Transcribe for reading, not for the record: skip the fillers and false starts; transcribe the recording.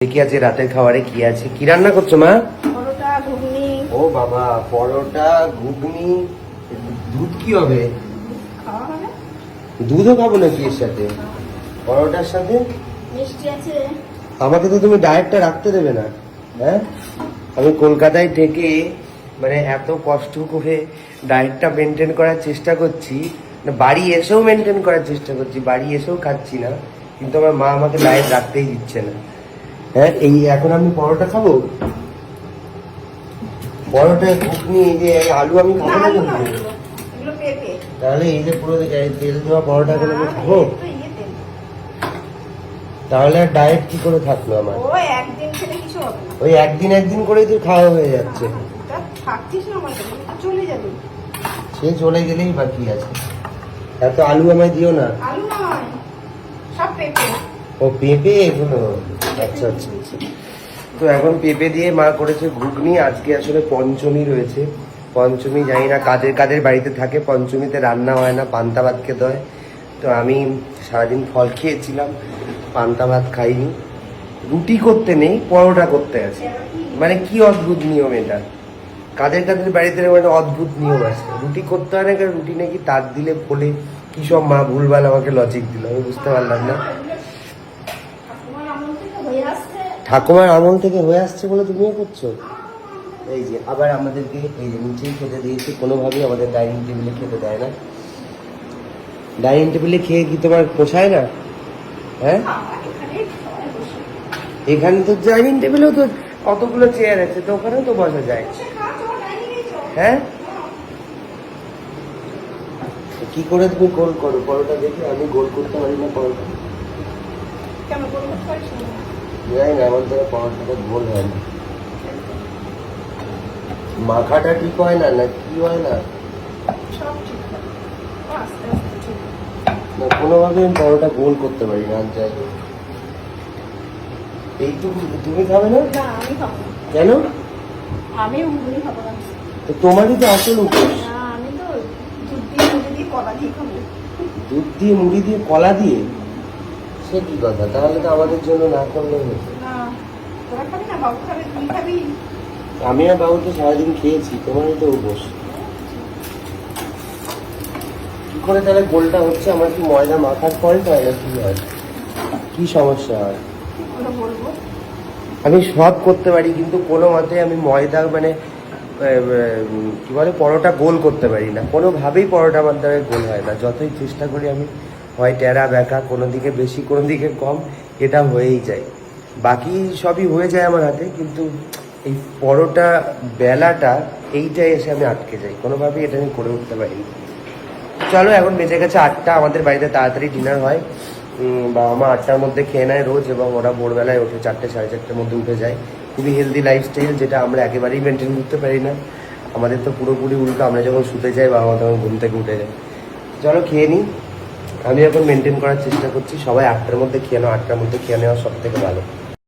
কি আছে রাতের খাবারে? কি আছে, কি রান্না করছো মা? পরোটা, ঘুগনি। ও বাবা, পরোটা ঘুগনি। দুধ কি হবে? খাওয়া হবে? দুধও খাবো নাকি এর সাথে? পরোটার সাথে মিষ্টি আছে। আমাকে তো তুমি ডায়েটটা রাখতে দেবে না, হ্যাঁ? আমি কলকাতায় থেকে মানে এত কষ্ট করে ডায়েটটা মেনটেন করার চেষ্টা করছি, বাড়ি এসেও মেনটেন করার চেষ্টা করছি, বাড়ি এসেও খাচ্ছি না, কিন্তু আমার মা আমাকে ডায়েট রাখতেই দিচ্ছে না। হ্যাঁ, এই এখন আমি পরোটা খাবো, পরোটা ঘুগনি, এই যে আলু আমি খাবো না কিন্তু। এগুলো পেঁপে। তাহলে এই যে পুরো তেল দেওয়া পরোটাগুলো আমি খাবো, তো ইয়েতে। তাহলে আর ডায়েট কি করে থাকলো আমার? ও একদিন খেলে কিছু হবে না। ওই একদিন একদিন করেই তো খাওয়া হয়ে যাচ্ছে। তা থাকছিস না আমার কাছে, চলে যাবে। সে চলে গেলেই বাকি আছে। এত আলু আমায় দিও না। আলু নয়, সব পেঁপে। ও পেঁপে এগুলো, আচ্ছা আচ্ছা আচ্ছা। তো এখন পেঁপে দিয়ে মা করেছে ঘুগনি। আজকে আসলে পঞ্চমী রয়েছে, পঞ্চমী জানি না কাদের কাদের বাড়িতে থাকে, পঞ্চমীতে রান্না হয় না, পান্তা ভাত খেতে হয়। তো আমি সারাদিন ফল খেয়েছিলাম, পান্তা ভাত খাইনি। রুটি করতে নেই, পরোটা করতে আছে। মানে কি অদ্ভুত নিয়ম এটা! কাদের কাদের বাড়িতে মানে অদ্ভুত নিয়ম আছে, রুটি করতে হয় না, কারণ রুটি নাকি তার দিলে ফোলে, কি সব মা ভুলভাল আমাকে লজিক দিল, আমি বুঝতে পারলাম না। ঠাকুমার আমল থেকে হয়ে আসছে। ঠাকুমার আমল থেকে হয়ে আসছে বলে তুমিও করছো? এই যে আবার আমাদেরকে এই যে নিচেই খেতে দিয়েছে, কোনোভাবেই আমাদের ডাইনিং টেবিলে খেতে দেয় না। ডাইনিং টেবিলে খেয়ে কি তোমার পোষায় না? হ্যাঁ, এখানে সবাই বসে এখানে তো ডাইনিং টেবিলেও তো কতগুলো চেয়ার আছে, তো ওখানেও তো বসা যায়। বসে খাও, চলো ডাইনিংয়ে চলো। হ্যাঁ, কি করে তুমি গোল করো পরোটা? দেখি আমি গোল করতে পারি না পরোটা। কেন করবো পারিস না? জানি না, আমার দ্বারা পরোটাটা গোল হয় না, মাখাটা ঠিক হয় না, না কি হয় না, সব ঠিক হবে। ও আস্তে আস্তে ঠিক হবে। না কোনোভাবে আমি পরোটা গোল করতে পারি না। আর যাই হোক, এইটুকু তুমি খাবে না না, আমি খাবো না। কেন? আমি ঘুগনি খাবো না। তো তোমারই তো আসল উপোস। না, আমি তো দুধ দিয়ে মুড়ি দিয়ে কলা দিয়ে খাবো। দুধ দিয়ে মুড়ি দিয়ে কলা দিয়ে? সে কি কথা, তাহলে তো আমাদের জন্য না করলে হতো। না, তোরা খাবি না, বাবু খাবে, তুই খাবি। আমি আর বাবু তো সারাদিন খেয়েছি, তোমারই তো উপোস। কি করে তাহলে গোলটা হচ্ছে? আমার কি ময়দা মাখার ফল্ট হয় না কি হয়, কি সমস্যা হয়? ওরা বলবো। আমি সব করতে পারি, কিন্তু কোনো মতে আমি ময়দা মানে কি বলে পরোটা গোল করতে পারি না, কোনোভাবেই পরোটা আমার দ্বারা গোল হয় না। যতই চেষ্টা করি আমি, হয় টেরা বেঁকা, কোনো দিকে বেশি কোনো দিকে কম, এটা হয়েই যায়। বাকি সবই হয়ে যায় আমার হাতে, কিন্তু এই পরোটা বেলাটা এইটাই এসে আমি আটকে যাই, কোনোভাবেই এটা আমি করে উঠতে পারি না। চলো, এখন বেজে গেছে 8টা, আমাদের বাড়িতে তাড়াতাড়ি ডিনার হয়। বাবা মা 8টার মধ্যে খেয়ে নেয় রোজ, এবং ওরা ভোরবেলায় ওঠে 4টে সাড়ে 4টের মধ্যে উঠে যায়। খুবই হেলদি লাইফস্টাইল, যেটা আমরা একেবারেই মেনটেন করতে পারি না। আমাদের তো পুরোপুরি উল্টো, আমরা যখন শুতে যাই বাবা মা তখন ঘুম থেকে উঠে যায়। চলো খেয়ে নিই, আমি এখন মেনটেন করার চেষ্টা করছি। সবাই 8টার মধ্যে খেয়ে নাও, 8টার মধ্যে খেয়ে নেওয়া সব থেকে ভালো।